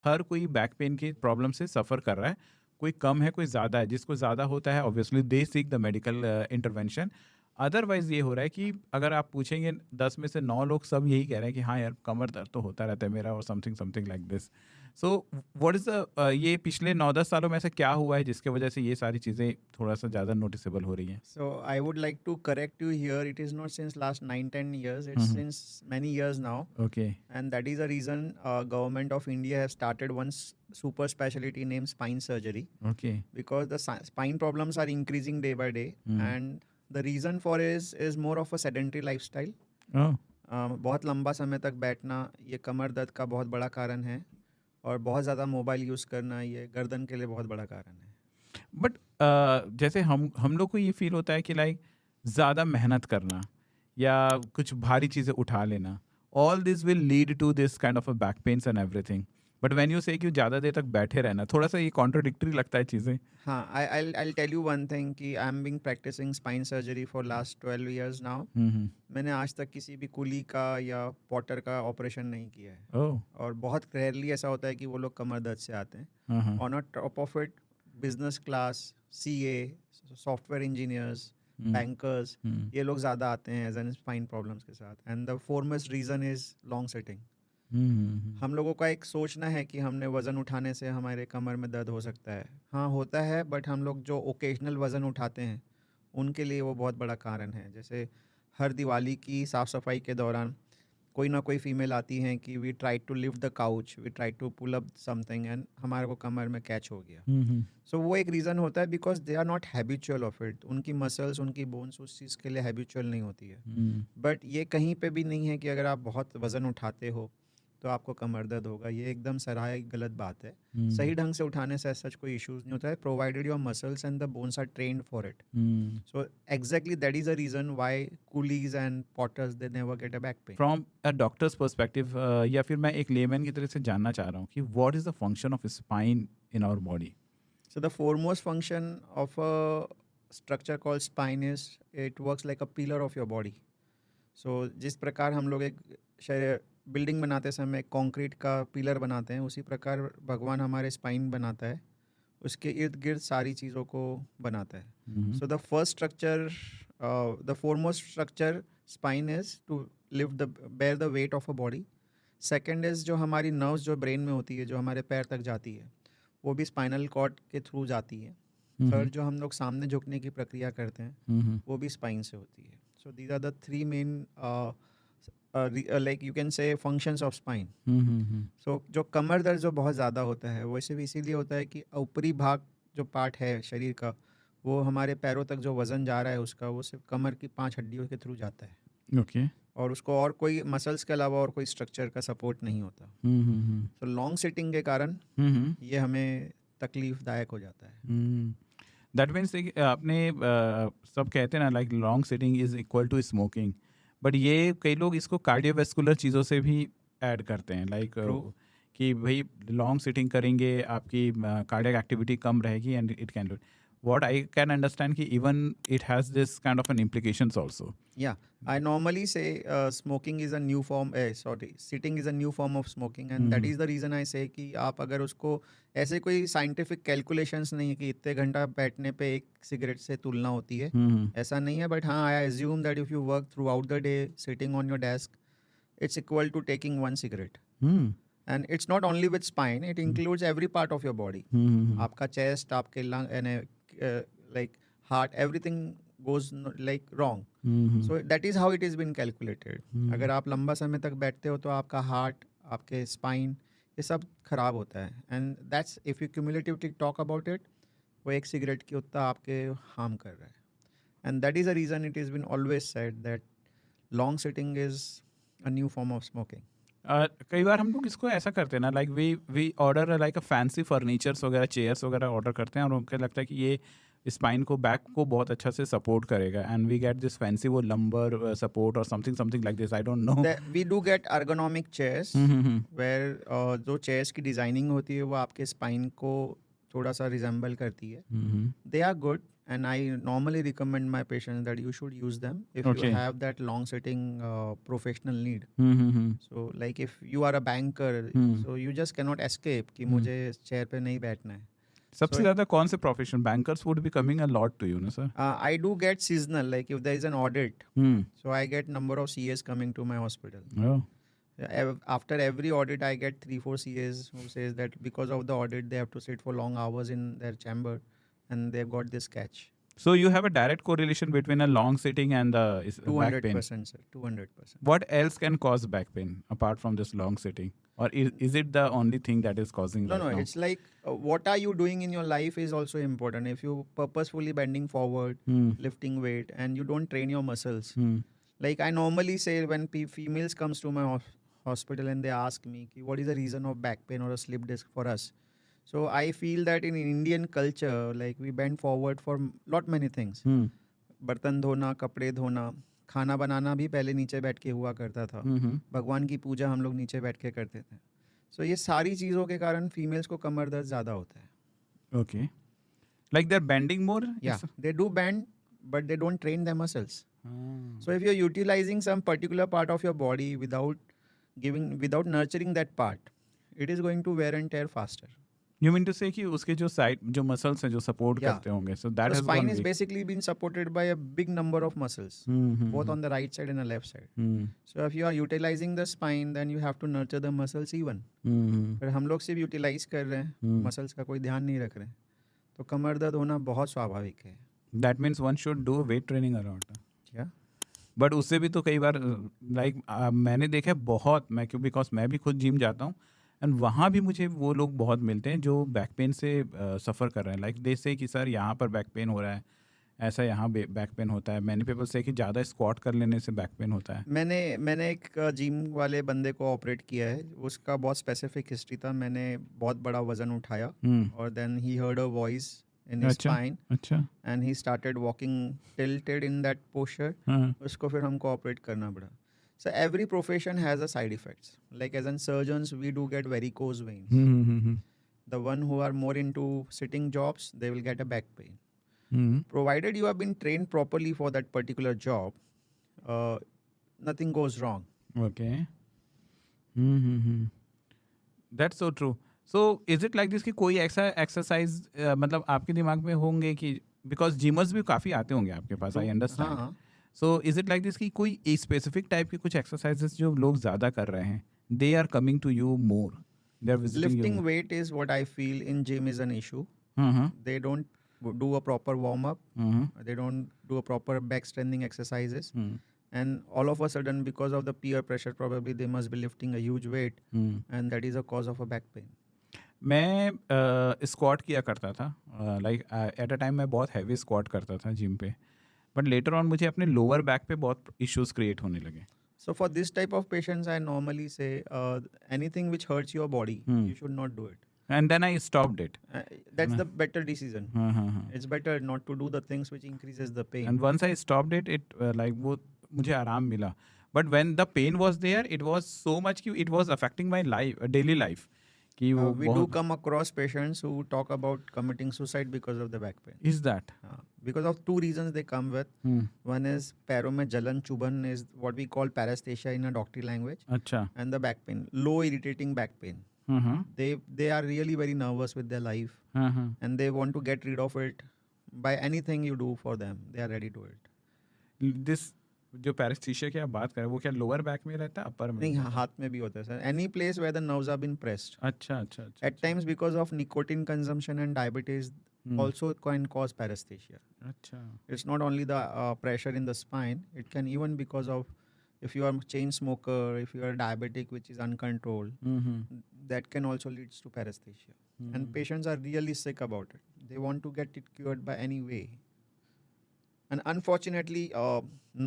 हर कोई back pain की problem से सफ़र कर रहा है। कोई कम है, कोई ज़्यादा है। जिसको ज़्यादा होता है obviously they seek the medical intervention. Otherwise ये हो रहा है कि अगर आप पूछेंगे 10 में से 9 लोग सब यही कह रहे हैं कि हाँ यार, कमर दर्द तो होता रहता है मेरा और something something like this. So what is the ये पिछले 9-10 सालों में ऐसा क्या हुआ है जिसकी वजह से ये सारी चीज़ें थोड़ा-सा ज़्यादा नोटिसेबल हो रही हैं? So I would like to correct you here. It is not since last 9-10 years. It's hmm, hmm. since many years now, okay, and that is the reason government of India has started one super specialty named spine surgery, okay. because the spine problems are increasing day by day, hmm. and the reason for is more of a sedentary lifestyle. ओह! बहुत लंबा समय तक बैठना ये कमर दर्द का बहुत बड़ा कारण है, और बहुत ज़्यादा मोबाइल यूज़ करना ये गर्दन के लिए बहुत बड़ा कारण है। बट जैसे हम लोग को ये फ़ील होता है कि लाइक ज़्यादा मेहनत करना या कुछ भारी चीज़ें उठा लेना, all this will lead to this kind of a back pains and everything. But when you say कि ज़्यादा देर तक बैठे रहना, थोड़ा-सा ये कॉन्ट्राडिक्टरी लगता है चीज़ें। हाँ, I'll tell you one thing कि I am being practicing spine surgery for last 12 years now. Hmm, hmm. मैंने आज तक किसी भी कुली का या पॉटर का ऑपरेशन नहीं किया है, ओह! और बहुत रेयरली ऐसा होता है कि वो लोग कमर दर्द से आते हैं। हाँ, हाँ। On a top of it, business class, CA, software engineers, hmm, bankers, hmm. ये लोग ज़्यादा आते हैं एज एन स्पाइन प्रॉब्लम्स के साथ, and the foremost reason is long sitting. Hmm, hmm, hmm. हम लोगों का एक सोचना है कि हमने वज़न उठाने से हमारे कमर में दर्द हो सकता है। हाँ, होता है, बट हम लोग जो ओकेजनल वज़न उठाते हैं, उनके लिए वो बहुत बड़ा कारण है। जैसे हर दिवाली की साफ़-सफाई के दौरान कोई ना कोई फ़ीमेल आती हैं कि we try to lift the couch, we try to pull up something, and हमारे को कमर में कैच हो गया। हुँ, हुँ। सो वो एक रीज़न होता है, because they are not habitual of it. उनकी मसल्स, उनकी बोन्स उस चीज़ के लिए हैबिचुअल नहीं होती है। हुँ, बट ये कहीं पे भी नहीं है कि अगर आप बहुत वज़न उठाते हो तो आपको कमर दर्द होगा। ये एकदम सराहे गलत बात है। हुँ, सही ढंग से उठाने से सच कोई इश्यूज़ नहीं होता है, provided your muscles and the bones are trained for it. Hmm. So exactly that is the reason why coolies and potters they never get a back pain. From a doctor's perspective या फिर मैं एक layman की तरह से जानना चाह रहा हूँ कि what is the function of spine in our body? So the foremost function of a structure called spine is it works like a pillar of your body. So जिस प्रकार हम लोग एक शरीर बिल्डिंग बनाते समय कंक्रीट का पिलर बनाते हैं, उसी प्रकार भगवान हमारे स्पाइन बनाता है, उसके इर्द गिर्द सारी चीज़ों को बनाता है। Hmm, hmm. So the first structure, the foremost structure spine is to lift the bear the weight of a body. Second is जो हमारी नर्व्स जो ब्रेन में होती है, जो हमारे पैर तक जाती है, वो भी स्पाइनल कॉर्ड के थ्रू जाती है। हुँ, हुँ। थर्ड, जो हम लोग सामने झुकने की प्रक्रिया करते हैं, हुँ, हुँ। वो भी स्पाइन से होती है। So these are the three main like you can say functions of spine. Hmm, hmm, hmm. So जो कमर दर्द जो बहुत ज़्यादा होता है, वो सिर्फ इसीलिए होता है कि ऊपरी भाग जो पार्ट है शरीर का, वो हमारे पैरों तक जो वज़न जा रहा है उसका, वो सिर्फ कमर की 5 हड्डियों के थ्रू जाता है, ओके। और उसको और कोई मसल्स के अलावा और कोई स्ट्रक्चर का सपोर्ट नहीं होता। हुँ, hmm, hmm. So long sitting के कारण हुँ, हुँ। ये हमें तकलीफ़दायक हो जाता है। हुँ। दैट मीन्स आपने सब कहते हैं ना like long sitting is equal to smoking. But ये कई लोग इसको कार्डियोवैस्कुलर चीज़ों से भी ऐड करते हैं लाइक ट्रू। कि भई लॉन्ग सिटिंग करेंगे आपकी कार्डियक एक्टिविटी कम रहेगी and it can do what I can understand कि even it has this kind of an implications also. Yeah, I normally say smoking is a new form, sorry, sitting is a new form of smoking, and hmm, that hmm. is the reason I say कि आप अगर उसको, ऐसे कोई scientific calculations नहीं है कि इतने घंटा बैठने पे एक सिगरेट से तुलना होती है, हुँ, हुँ। ऐसा नहीं है। बट हाँ, I assume that if you work throughout the day sitting on your desk, it's equal to taking one cigarette. Hmm. And it's not only with spine, it hmm. Includes every part of your body. Hmm, hmm, hmm. आपका chest, आपके lung, and like heart, everything goes like wrong. Hmm, hmm. So that is how it is been calculated. Hmm. अगर आप लंबा समय तक बैठते हो तो आपका हार्ट, आपके स्पाइन, ये सब खराब होता है, and that's if you cumulatively talk about it, वो एक सिगरेट की उतना आपके हार्म कर रहा है। And that is a reason it is been always said that long sitting is a new form of smoking. कई बार हम लोग इसको ऐसा करते हैं ना like we we order like a fancy furnitures वगैरह चेयर्स वगैरह ऑर्डर करते हैं और उनको लगता है कि ये स्पाइन को बैक को बहुत अच्छा से सपोर्ट करेगा and we get this fancy वो लंबर सपोर्ट और something something like this I don't know. We do get ergonomic chairs, hmm, hmm, where जो चेयर्स की डिज़ाइनिंग होती है वो आपके स्पाइन को थोड़ा सा रिजेंबल करती है. Mm-hmm. They are good, and I normally recommend my patients that you should use them if you Okay. have that long sitting professional need. Mm-hmm. So like if you are a banker, Hmm. so you just cannot escape कि Hmm. मुझे chair पे नहीं बैठना है. सबसे So ज़्यादा कौन से profession bankers would be coming a lot to you ना sir? I do get seasonal, like if there is an audit, Hmm. so I get number of CAs coming to my hospital. Oh. After every audit, I get 3-4 CAs who says that because of the audit, they have to sit for long hours in their chamber, and they've got this catch. So you have a direct correlation between a long sitting and the back pain. 200%, sir. 200%. What else can cause back pain apart from this long sitting? Or is it the only thing that is causing No, right no. now? It's like what are you doing in your life is also important. If you purposefully bending forward, Hmm. lifting weight, and you don't train your muscles. Hmm. Like I normally say when females comes to my hospital and they ask me ki, what is the reason of back pain or a slip disc for us. So I feel that in Indian culture, like we bend forward for lot many things. Hmm. बर्तन धोना, कपड़े धोना, खाना बनाना भी पहले नीचे बैठ के हुआ करता था. Mm-hmm. भगवान की पूजा हम लोग नीचे बैठ के करते थे. सो ये सारी चीज़ों के कारण फीमेल्स को कमर दर्द ज़्यादा होता है. Okay. Like they're bending more? या they do band but they don't train the muscles. Ah. So if you're utilizing some particular part of your body without nurturing that part, it is going to wear and tear faster. You mean to say कि उसके जो side जो muscles हैं जो support Yeah. करते होंगे, so that So has spine gone is weak. basically been supported by a big number of muscles, Mm-hmm. both on the right side and the left side. Hmm. So if you are utilizing the spine, then you have to nurture the muscles even. Mm-hmm. पर हम लोग सिर्फ utilise कर रहे हैं, Hmm. Muscles का कोई ध्यान नहीं रख रहे हैं, तो कमर दर्द होना बहुत स्वाभाविक है. That means one should do weight training a lot. क्या बट उससे भी तो कई बार लाइक मैंने देखा है बहुत, मैं क्यों बिकॉज मैं भी खुद जिम जाता हूँ एंड वहाँ भी मुझे वो लोग बहुत मिलते हैं जो बैक पेन से सफ़र कर रहे हैं. लाइक दे से कि सर यहाँ पर बैक पेन हो रहा है, ऐसा यहाँ बैक पेन होता है. मैनी पीपल से कि ज़्यादा स्क्वाट कर लेने से बैक पेन होता है. मैंने एक जिम वाले बंदे को ऑपरेट किया है. उसका बहुत स्पेसिफिक हिस्ट्री था. मैंने बहुत बड़ा वजन उठाया और then he heard a voice in his अच्छा spine अच्छा. and he started walking tilted in that posture. हाँ. उसको फिर हमको ऑपरेट करना पड़ा. So every profession has a side effects. Like as in surgeons, we do get varicose veins. Hmm. The one who are more into sitting jobs, they will get a back pain. Hmm. Provided you have been trained properly for that particular job, nothing goes wrong. Okay. Hmm. That's so true. So is it like this कि कोई ऐसा exercise मतलब आपके दिमाग में होंगे कि because जिमर्स भी काफ़ी आते होंगे आपके पास, आई अंडरस्टैंड. हाँ. So is it like this कि कोई एक स्पेसिफिक टाइप के कुछ एक्सरसाइजेस जो लोग ज़्यादा कर रहे हैं, they are coming to you more, they are visiting Lifting you. weight is what I feel in gym is an issue. Hmm. They don't do a proper warm up. Hmm. They don't do a proper back strengthening exercises. Hmm. And all of a sudden, because of the peer pressure, probably they must be lifting a huge weight, hmm. and that is a cause of a back pain. मैं squat किया करता था. Like at a time मैं बहुत heavy squat करता था gym पे, but later on मुझे अपने लोअर बैक पे बहुत इश्यूज क्रिएट होने लगे. So for this type of patients, I normally say anything which hurts your body, you should not do it. And then I stopped it. That's the better decision. It's better not to do the things which increases the pain. And once I stopped it, it like वो मुझे आराम मिला. But when the pain was there, it was so much कि it was affecting my life, daily life. कि वो We do बहुत. come across patients who talk about committing suicide because of the back pain. Is that? Because of two reasons they come with. One is पैरों में जलन चुभन is what we call paresthesia in a doctor language, अच्छा. and the back pain, low irritating back pain. They are really very nervous with their life, and they want to get rid of it by anything you do for them. They are ready to it. This जो पैरेस्थीशिया की आप बात करें वो क्या lower back में रहता है, अपर में? नहीं, हाथ में भी होता है sir. Any place where the nerves have been pressed. अच्छा अच्छा अच्छा. At times because of nicotine consumption and diabetes also can cause paresthesia. अच्छा. It's not only the pressure in the spine. It can even because of if you are a chain smoker, if you are diabetic which is uncontrolled, that can also leads to paresthesia. And patients are really sick about it. They want to get it cured by any way. And unfortunately,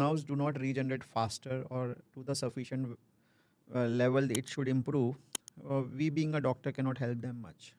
nerves do not regenerate faster or to the sufficient level it should improve. We being a doctor cannot help them much.